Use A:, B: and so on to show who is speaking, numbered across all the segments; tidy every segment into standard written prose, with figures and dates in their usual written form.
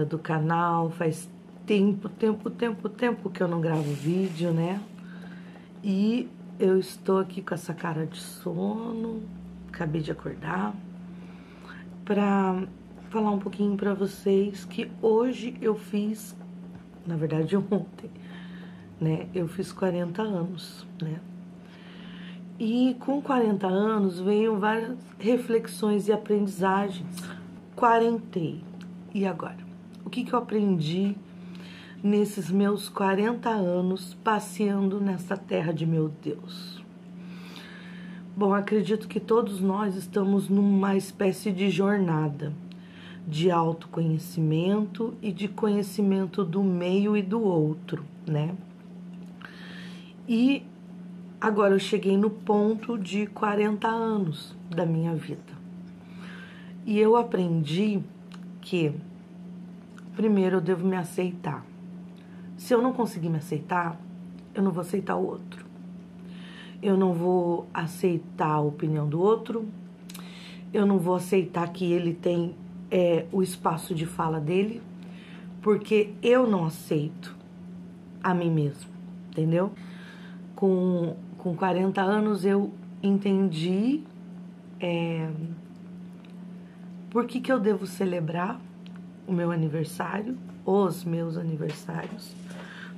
A: do canal. Faz tempo que eu não gravo vídeo, né? E eu estou aqui com essa cara de sono, acabei de acordar, pra falar um pouquinho pra vocês que hoje eu fiz, na verdade ontem, né? Eu fiz 40 anos, né? E com 40 anos veio várias reflexões e aprendizagens. Quarentei. E agora? O que eu aprendi nesses meus 40 anos passeando nessa terra de meu Deus? Bom, acredito que todos nós estamos numa espécie de jornada de autoconhecimento e de conhecimento do meio e do outro, né? E agora eu cheguei no ponto de 40 anos da minha vida. E eu aprendi que primeiro eu devo me aceitar. Se eu não conseguir me aceitar, eu não vou aceitar o outro. Eu não vou aceitar a opinião do outro. Eu não vou aceitar que ele tem o espaço de fala dele, porque eu não aceito a mim mesmo, entendeu? Com 40 anos eu entendi por que eu devo celebrar o meu aniversário, os meus aniversários.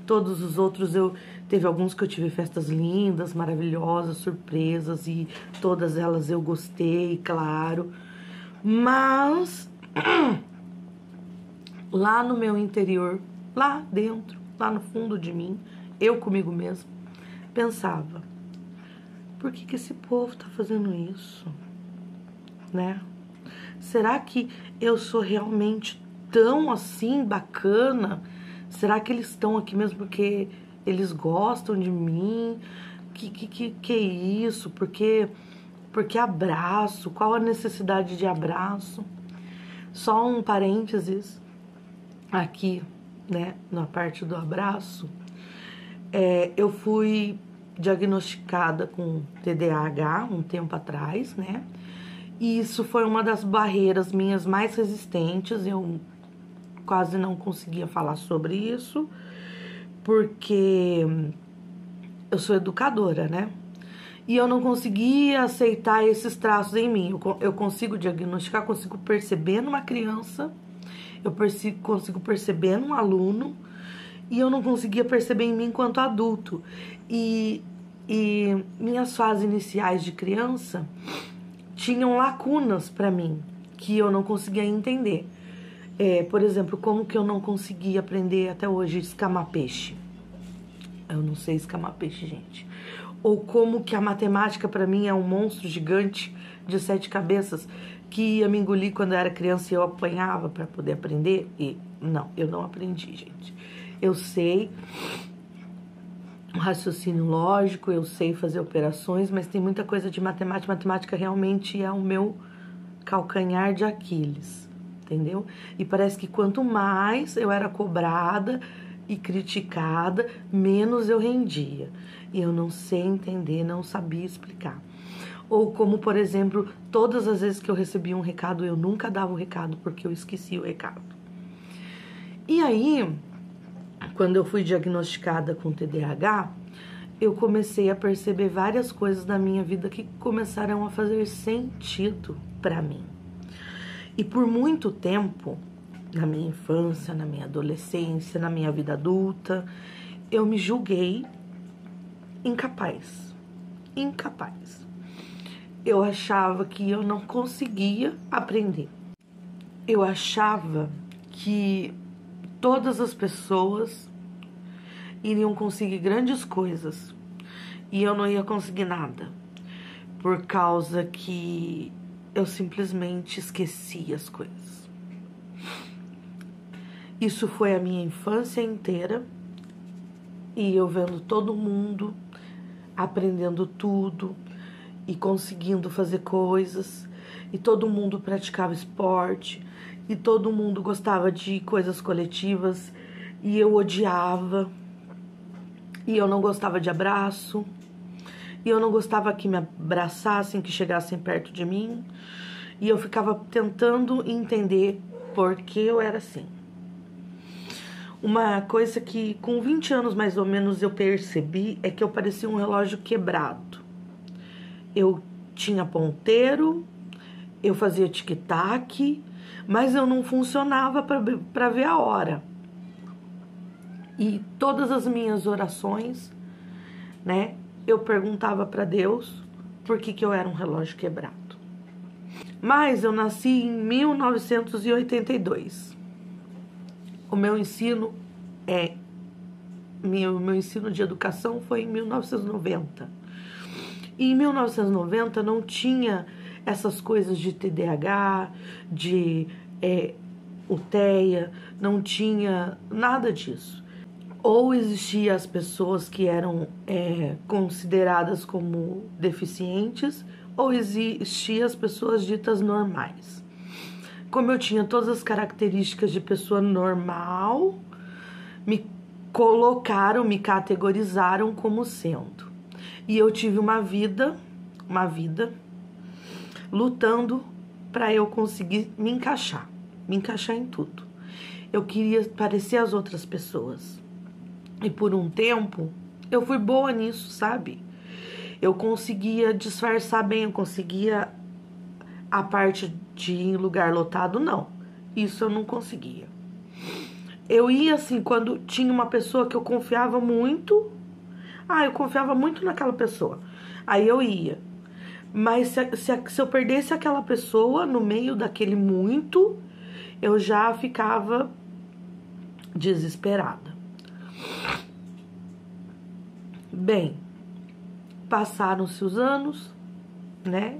A: Todos os outros teve alguns que eu tive festas lindas, maravilhosas, surpresas, e todas elas eu gostei, claro. Mas lá no meu interior, lá dentro, lá no fundo de mim, eu comigo mesmo, pensava: por que esse povo tá fazendo isso, né? Será que eu sou realmente tão assim bacana? Será que eles estão aqui mesmo porque eles gostam de mim? Que é isso? Porque abraço? Qual a necessidade de abraço? Só um parênteses aqui, né, na parte do abraço. Eu fui diagnosticada com TDAH um tempo atrás, né? E isso foi uma das barreiras minhas mais resistentes. Eu quase não conseguia falar sobre isso, porque eu sou educadora, né? E eu não conseguia aceitar esses traços em mim. Eu consigo diagnosticar, consigo perceber numa criança, consigo perceber num aluno, e eu não conseguia perceber em mim enquanto adulto. E minhas fases iniciais de criança tinham lacunas para mim, que eu não conseguia entender. Por exemplo, como que eu não consegui aprender até hoje a escamar peixe? Eu não sei escamar peixe, gente. Ou como que a matemática para mim é um monstro gigante de 7 cabeças que ia me engolir quando eu era criança e eu apanhava para poder aprender. E não, eu não aprendi, gente. Eu sei um raciocínio lógico, eu sei fazer operações, mas tem muita coisa de matemática. Matemática realmente é o meu calcanhar de Aquiles, entendeu? E parece que quanto mais eu era cobrada e criticada, menos eu rendia. E eu não sei entender, não sabia explicar. Ou como, por exemplo, todas as vezes que eu recebia um recado, eu nunca dava o recado porque eu esqueci o recado. E aí, quando eu fui diagnosticada com TDAH, eu comecei a perceber várias coisas da minha vida que começaram a fazer sentido para mim. E por muito tempo, na minha infância, na minha adolescência, na minha vida adulta, eu me julguei incapaz. Eu achava que eu não conseguia aprender. Eu achava que todas as pessoas iriam conseguir grandes coisas e eu não ia conseguir nada, por causa que eu simplesmente esqueci as coisas. Isso foi a minha infância inteira, e eu vendo todo mundo aprendendo tudo e conseguindo fazer coisas, e todo mundo praticava esporte, e todo mundo gostava de coisas coletivas, e eu odiava, e eu não gostava de abraço, e eu não gostava que me abraçassem, que chegassem perto de mim, e eu ficava tentando entender por que eu era assim. Uma coisa que com 20 anos mais ou menos eu percebi é que eu parecia um relógio quebrado. Eu tinha ponteiro, eu fazia tic-tac, mas eu não funcionava para ver a hora. E todas as minhas orações, né, eu perguntava para Deus por que eu era um relógio quebrado. Mas eu nasci em 1982. O meu ensino meu ensino de educação foi em 1990. E em 1990 não tinha essas coisas de TDAH, de UTEA, não tinha nada disso. Ou existiam as pessoas que eram consideradas como deficientes, ou existiam as pessoas ditas normais. Como eu tinha todas as características de pessoa normal, me categorizaram como sendo. E eu tive uma vida lutando para eu conseguir me encaixar em tudo. Eu queria parecer as outras pessoas. E por um tempo, eu fui boa nisso, sabe? Eu conseguia disfarçar bem, eu conseguia a parte de ir em lugar lotado, não. Isso eu não conseguia. Eu ia assim, quando tinha uma pessoa que eu confiava muito, eu confiava muito naquela pessoa. Aí eu ia. Mas se eu perdesse aquela pessoa no meio daquele muito, eu já ficava desesperada. Bem, passaram-se os anos, né?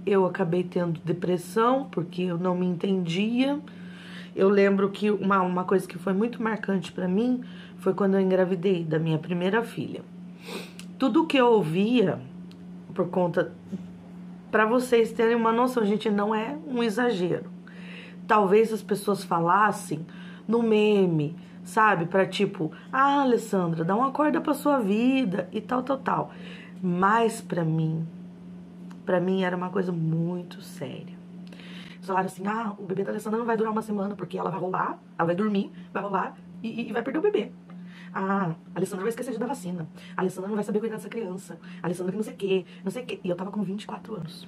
A: Eu acabei tendo depressão porque eu não me entendia. Eu lembro que uma coisa que foi muito marcante para mim foi quando eu engravidei da minha primeira filha. Tudo que eu ouvia, por conta, para vocês terem uma noção, gente, não é um exagero. Talvez as pessoas falassem no meme, sabe? Para tipo, Alessandra, dá uma corda pra sua vida e tal. Mas para mim era uma coisa muito séria. Eles falaram assim, o bebê da Alessandra não vai durar uma semana, porque ela vai rolar, ela vai dormir, vai rolar e vai perder o bebê. A Alessandra vai esquecer de dar vacina. A Alessandra não vai saber cuidar dessa criança. A Alessandra que não sei o quê. E eu tava com 24 anos.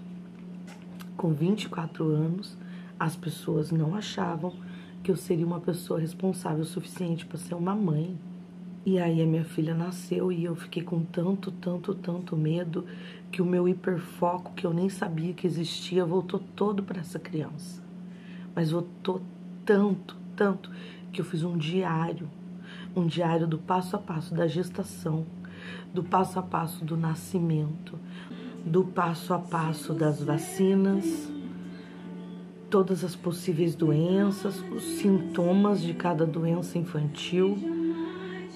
A: Com 24 anos, as pessoas não achavam que eu seria uma pessoa responsável o suficiente para ser uma mãe. E aí a minha filha nasceu e eu fiquei com tanto medo que o meu hiperfoco, que eu nem sabia que existia, voltou todo para essa criança. Mas voltou tanto que eu fiz um diário do passo a passo da gestação, do passo a passo do nascimento, do passo a passo das vacinas, todas as possíveis doenças, os sintomas de cada doença infantil,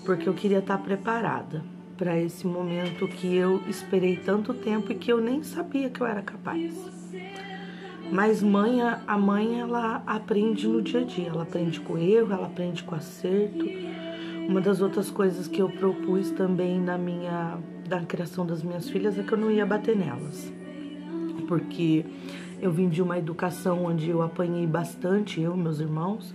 A: porque eu queria estar preparada para esse momento que eu esperei tanto tempo e que eu nem sabia que eu era capaz. Mas a mãe, ela aprende no dia a dia, ela aprende com erro, ela aprende com acerto. Uma das outras coisas que eu propus também da criação das minhas filhas é que eu não ia bater nelas, porque eu vim de uma educação onde eu apanhei bastante, eu e meus irmãos,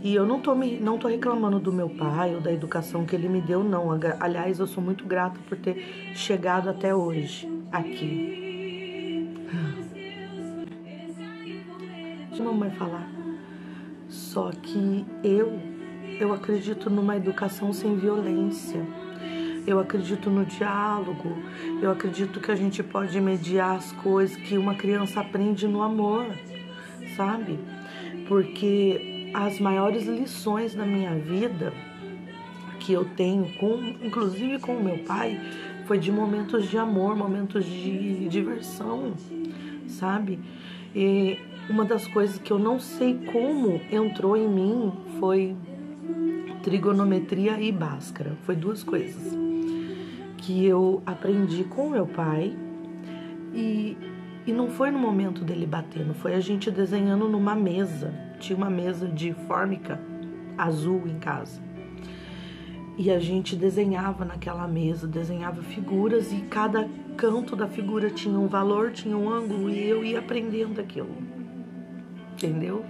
A: e eu não tô reclamando do meu pai ou da educação que ele me deu, não. Aliás, eu sou muito grata por ter chegado até hoje, aqui. Deixa a mamãe falar. Só que eu acredito numa educação sem violência. Eu acredito no diálogo. Eu acredito que a gente pode mediar as coisas, que uma criança aprende no amor, sabe? Porque as maiores lições da minha vida que eu tenho, inclusive com o meu pai, foi de momentos de amor, momentos de diversão, sabe? E uma das coisas que eu não sei como entrou em mim foi trigonometria e Bhaskara. Foi duas coisas que eu aprendi com meu pai e não foi no momento dele batendo, foi a gente desenhando numa mesa. Tinha uma mesa de fórmica azul em casa. E a gente desenhava naquela mesa, desenhava figuras e cada canto da figura tinha um valor, tinha um ângulo e eu ia aprendendo aquilo. Entendeu?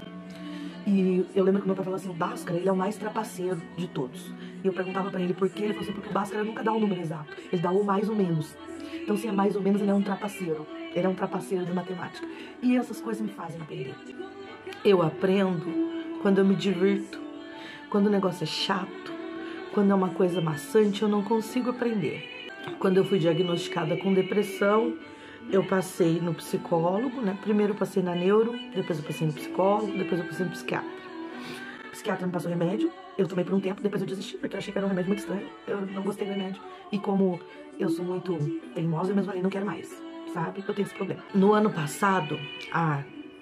A: E eu lembro que meu pai falou assim, o Bhaskara, ele é o mais trapaceiro de todos. E eu perguntava pra ele por quê, ele falou assim, porque o Bhaskara nunca dá um número exato, ele dá o mais ou menos. Então se é mais ou menos, ele é um trapaceiro. Ele é um trapaceiro de matemática. E essas coisas me fazem aprender. Eu aprendo quando eu me divirto. Quando o negócio é chato, quando é uma coisa maçante, eu não consigo aprender. Quando eu fui diagnosticada com depressão, eu passei no psicólogo, né? Primeiro eu passei na neuro, depois eu passei no psicólogo, depois eu passei no psiquiatra. O psiquiatra me passou remédio, eu tomei por um tempo, depois eu desisti, porque eu achei que era um remédio muito estranho. Eu não gostei do remédio. E como eu sou muito teimosa, eu mesmo falei, não quero mais, sabe? Eu tenho esse problema. No ano passado,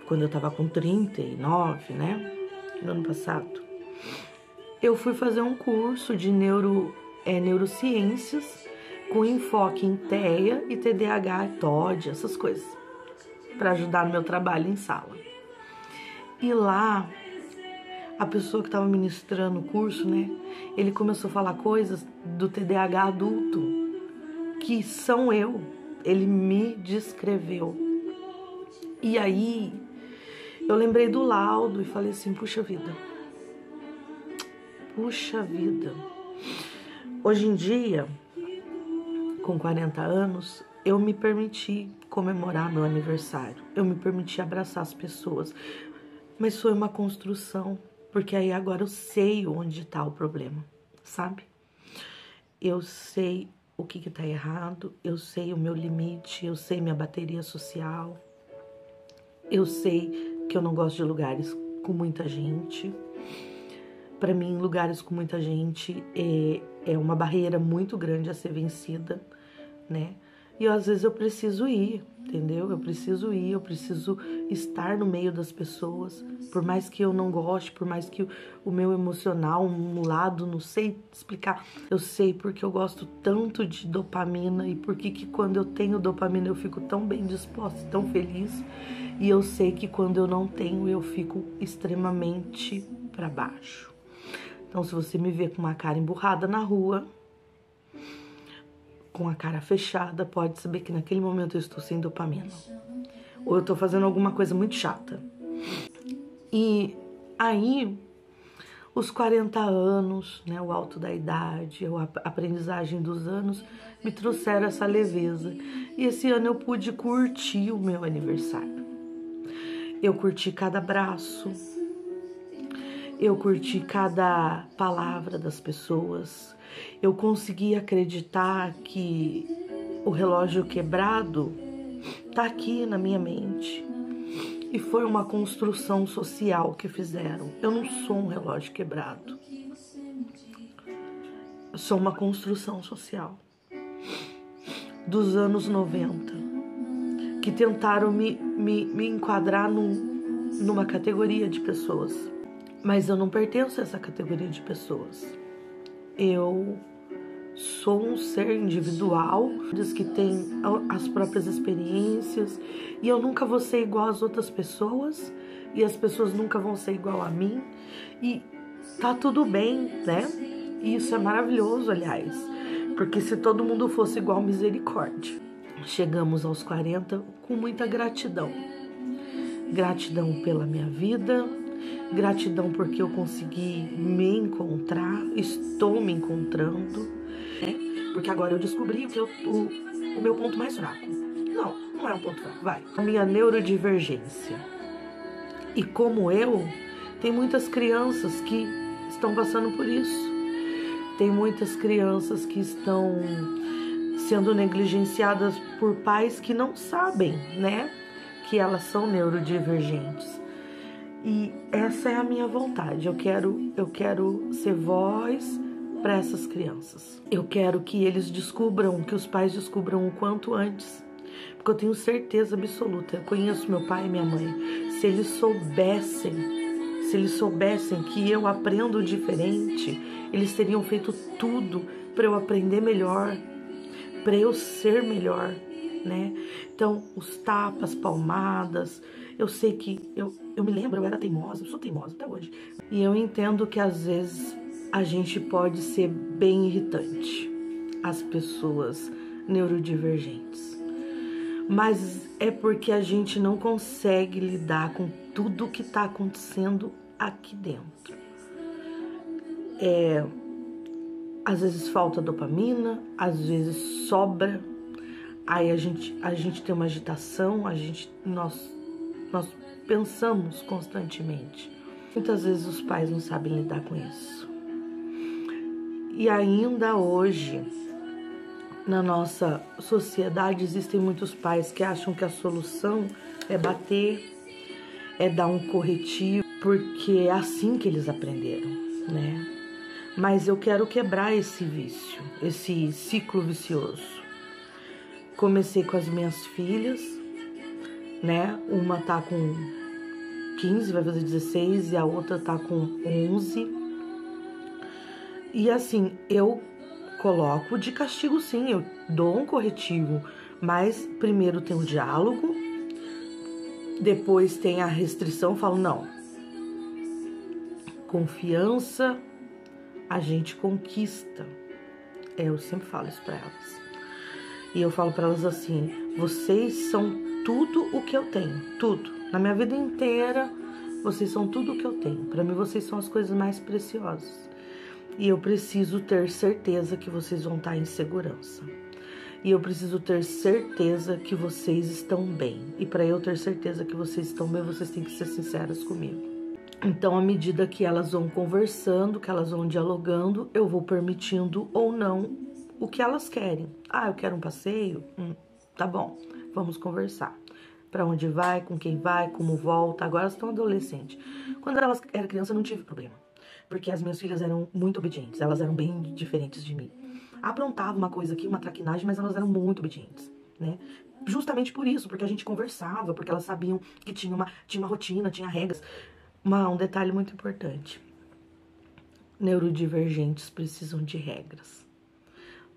A: quando eu tava com 39, né? No ano passado, eu fui fazer um curso de neurociências com enfoque em TEA e TDAH, TOD, essas coisas, para ajudar no meu trabalho em sala. E lá, a pessoa que estava ministrando o curso, né, ele começou a falar coisas do TDAH adulto, que são eu. Ele me descreveu. E aí, eu lembrei do laudo e falei assim, puxa vida. Hoje em dia, com 40 anos, eu me permiti comemorar meu aniversário. Eu me permiti abraçar as pessoas. Mas foi uma construção, porque aí agora eu sei onde está o problema, sabe? Eu sei o que está errado, eu sei o meu limite, eu sei minha bateria social. Eu sei que eu não gosto de lugares com muita gente. Para mim, lugares com muita gente é uma barreira muito grande a ser vencida, né? E às vezes eu preciso ir, entendeu? Eu preciso estar no meio das pessoas, por mais que eu não goste, por mais que o meu emocional, um lado, não sei explicar, eu sei porque eu gosto tanto de dopamina e porque que quando eu tenho dopamina eu fico tão bem disposta, tão feliz, e eu sei que quando eu não tenho eu fico extremamente para baixo. Então, se você me vê com uma cara emburrada na rua, com a cara fechada, pode saber que naquele momento eu estou sem dopamina. Ou eu estou fazendo alguma coisa muito chata. E aí, os 40 anos, né, o alto da idade, a aprendizagem dos anos, me trouxeram essa leveza. E esse ano eu pude curtir o meu aniversário. Eu curti cada abraço. Eu curti cada palavra das pessoas. Eu consegui acreditar que o relógio quebrado tá aqui na minha mente. E foi uma construção social que fizeram. Eu não sou um relógio quebrado. Eu sou uma construção social dos anos 90 que tentaram me enquadrar numa categoria de pessoas. Mas eu não pertenço a essa categoria de pessoas. Eu sou um ser individual, que tem as próprias experiências, e eu nunca vou ser igual às outras pessoas, e as pessoas nunca vão ser igual a mim, e tá tudo bem, né? E isso é maravilhoso, aliás, porque se todo mundo fosse igual, misericórdia. Chegamos aos 40 com muita gratidão. Gratidão pela minha vida, gratidão porque eu consegui me encontrar, estou me encontrando, né? Porque agora eu descobri o meu ponto mais fraco. Não é um ponto fraco, vai. A minha neurodivergência. E como eu, tem muitas crianças que estão passando por isso. Tem muitas crianças que estão sendo negligenciadas por pais que não sabem, né? Que elas são neurodivergentes. E essa é a minha vontade. Eu quero ser voz para essas crianças. Eu quero que eles descubram, que os pais descubram o quanto antes. Porque eu tenho certeza absoluta, eu conheço meu pai e minha mãe. Se eles soubessem que eu aprendo diferente, eles teriam feito tudo para eu aprender melhor, para eu ser melhor, né? Então, os tapas, palmadas, eu sei que eu me lembro, eu era teimosa, eu sou teimosa até hoje. E eu entendo que às vezes a gente pode ser bem irritante, as pessoas neurodivergentes. Mas é porque a gente não consegue lidar com tudo que está acontecendo aqui dentro. Às vezes falta dopamina, às vezes sobra, aí a gente tem uma agitação, nós pensamos constantemente. Muitas vezes os pais não sabem lidar com isso. E ainda hoje, na nossa sociedade, existem muitos pais que acham que a solução é bater, é dar um corretivo, porque é assim que eles aprenderam, né? Mas eu quero quebrar esse vício, esse ciclo vicioso. Comecei com as minhas filhas, né? Uma tá com 15, vai fazer 16, e a outra tá com 11. E assim, eu coloco de castigo sim, eu dou um corretivo, mas primeiro tem o diálogo, depois tem a restrição, falo não. Confiança a gente conquista. Eu sempre falo isso pra elas. E eu falo pra elas assim, vocês são tudo o que eu tenho, tudo. Na minha vida inteira, vocês são tudo o que eu tenho. Pra mim, vocês são as coisas mais preciosas. E eu preciso ter certeza que vocês vão estar em segurança. E eu preciso ter certeza que vocês estão bem. E para eu ter certeza que vocês estão bem, vocês têm que ser sinceras comigo. Então, à medida que elas vão conversando, que elas vão dialogando, eu vou permitindo ou não o que elas querem. Ah, eu quero um passeio? Tá bom, vamos conversar. Pra onde vai, com quem vai, como volta. Agora elas estão adolescentes. Quando elas eram criança, eu não tive problema. Porque as minhas filhas eram muito obedientes. Elas eram bem diferentes de mim. Aprontavam uma coisa aqui, uma traquinagem, mas elas eram muito obedientes, né? Justamente por isso, porque a gente conversava, porque elas sabiam que tinha uma rotina, tinha regras. Um detalhe muito importante. Neurodivergentes precisam de regras.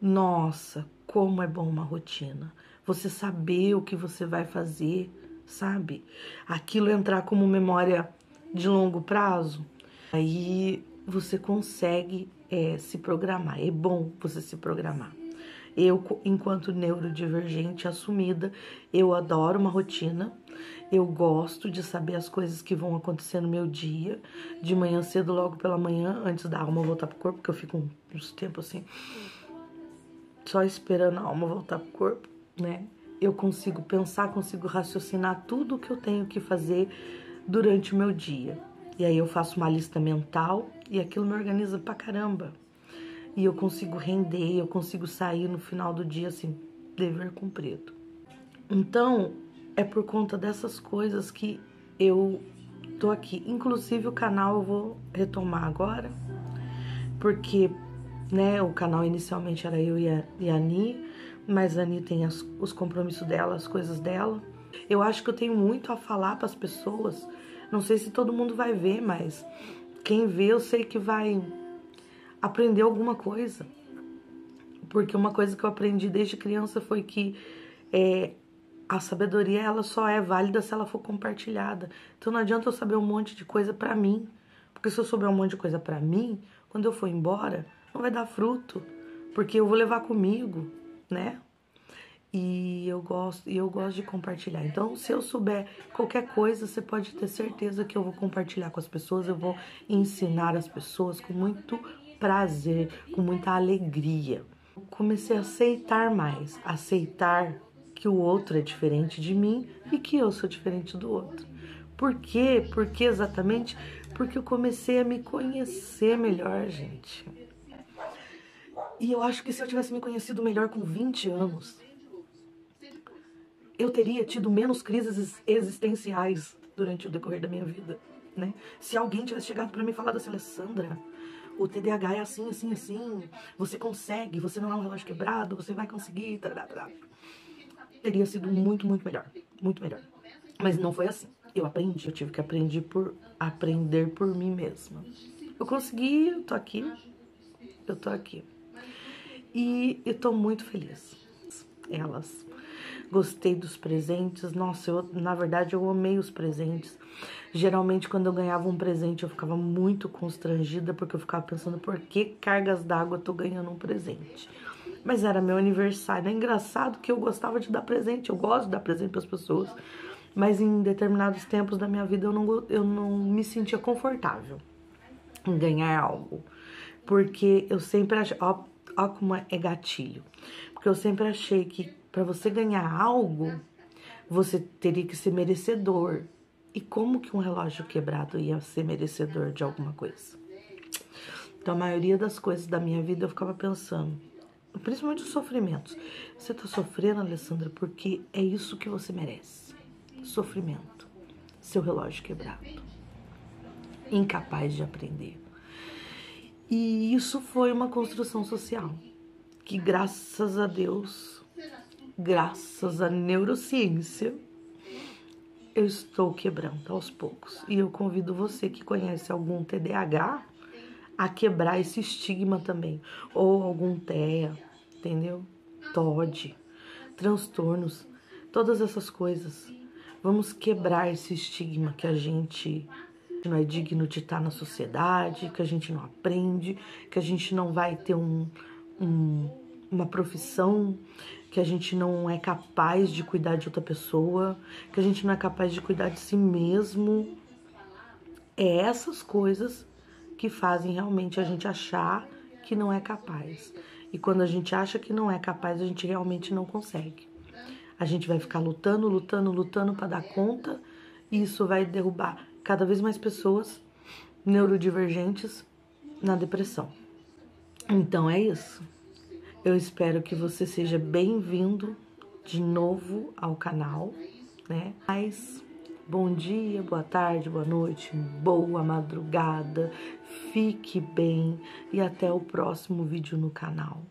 A: Nossa, como é bom uma rotina. Você saber o que você vai fazer, sabe? Aquilo entrar como memória de longo prazo. Aí você consegue se programar. É bom você se programar. Eu, enquanto neurodivergente assumida, eu adoro uma rotina. Eu gosto de saber as coisas que vão acontecer no meu dia. De manhã cedo, logo pela manhã, antes da alma voltar pro corpo, porque eu fico uns tempos assim, só esperando a alma voltar pro corpo, né? Eu consigo pensar, consigo raciocinar tudo o que eu tenho que fazer durante o meu dia. E aí eu faço uma lista mental e aquilo me organiza pra caramba. E eu consigo render, eu consigo sair no final do dia assim, dever cumprido. Então, é por conta dessas coisas que eu tô aqui. Inclusive o canal eu vou retomar agora, porque, né, o canal inicialmente era eu e a Ani, mas a Ani tem os compromissos dela, as coisas dela. Eu acho que eu tenho muito a falar para as pessoas. Não sei se todo mundo vai ver, mas quem vê eu sei que vai aprender alguma coisa. Porque uma coisa que eu aprendi desde criança foi que a sabedoria ela só é válida se ela for compartilhada. Então não adianta eu saber um monte de coisa pra mim. Porque se eu souber um monte de coisa pra mim, quando eu for embora, não vai dar fruto. Porque eu vou levar comigo, né? E eu gosto de compartilhar. Então, se eu souber qualquer coisa, você pode ter certeza que eu vou compartilhar com as pessoas. Eu vou ensinar as pessoas com muito prazer, com muita alegria. Comecei a aceitar mais, aceitar que o outro é diferente de mim e que eu sou diferente do outro. Por quê? Porque exatamente porque eu comecei a me conhecer melhor, gente. E eu acho que se eu tivesse me conhecido melhor com 20 anos, eu teria tido menos crises existenciais durante o decorrer da minha vida, né? Se alguém tivesse chegado pra mim e falado assim, Alessandra, o TDAH é assim, assim, assim, você consegue, você não é um relógio quebrado, você vai conseguir, teria sido muito, muito melhor, muito melhor. Mas não foi assim. Eu tive que aprender por mim mesma. Eu consegui, eu tô aqui. E eu tô muito feliz. Elas. Gostei dos presentes. Nossa, na verdade, eu amei os presentes. Geralmente, quando eu ganhava um presente, eu ficava muito constrangida, porque eu ficava pensando, por que cargas d'água eu tô ganhando um presente? Mas era meu aniversário. É engraçado que eu gostava de dar presente. Eu gosto de dar presente pras pessoas. Mas em determinados tempos da minha vida eu não me sentia confortável em ganhar algo. Porque eu sempre achei, ó como é gatilho. Porque eu sempre achei que para você ganhar algo, você teria que ser merecedor. E como que um relógio quebrado ia ser merecedor de alguma coisa? Então, a maioria das coisas da minha vida eu ficava pensando, principalmente os sofrimentos. Você tá sofrendo, Alessandra, porque é isso que você merece. Sofrimento. Seu relógio quebrado. Incapaz de aprender. E isso foi uma construção social. Que graças a Deus, graças à neurociência, eu estou quebrando aos poucos. E eu convido você que conhece algum TDAH a quebrar esse estigma também. Ou algum TEA, entendeu? TOD, transtornos, todas essas coisas. Vamos quebrar esse estigma que a gente não é digno de estar na sociedade, que a gente não aprende, que a gente não vai ter uma profissão, que a gente não é capaz de cuidar de outra pessoa, que a gente não é capaz de cuidar de si mesmo. É essas coisas que fazem realmente a gente achar que não é capaz. E quando a gente acha que não é capaz, a gente realmente não consegue. A gente vai ficar lutando para dar conta, e isso vai derrubar cada vez mais pessoas neurodivergentes na depressão. Então é isso. Eu espero que você seja bem-vindo de novo ao canal, né? Mas bom dia, boa tarde, boa noite, boa madrugada, fique bem e até o próximo vídeo no canal.